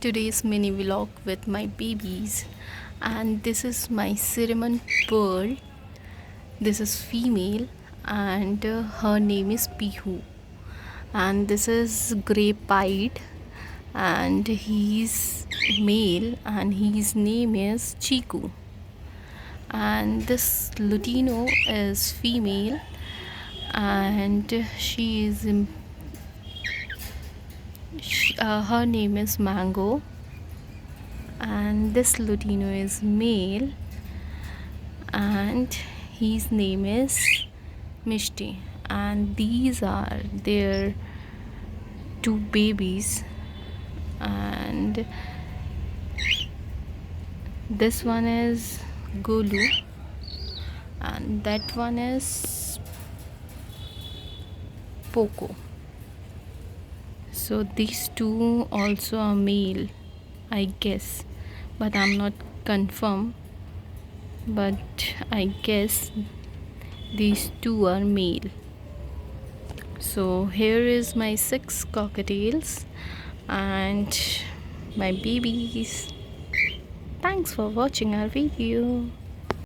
today's mini vlog with my babies, and this is my cinnamon pearl. This is female, and her name is Pihu, and this is gray pied, and he's male, and his name is Chiku, and this Lutino is female, and her name is Mango, and this Lutino is male, and his name is Mishti, and these are their two babies, and this one is Golu, and that one is Poco. So these two also are male, I guess, but I'm not confirmed, but I guess these two are male. So here is my 6 cockatiels and my babies. Thanks for watching our video.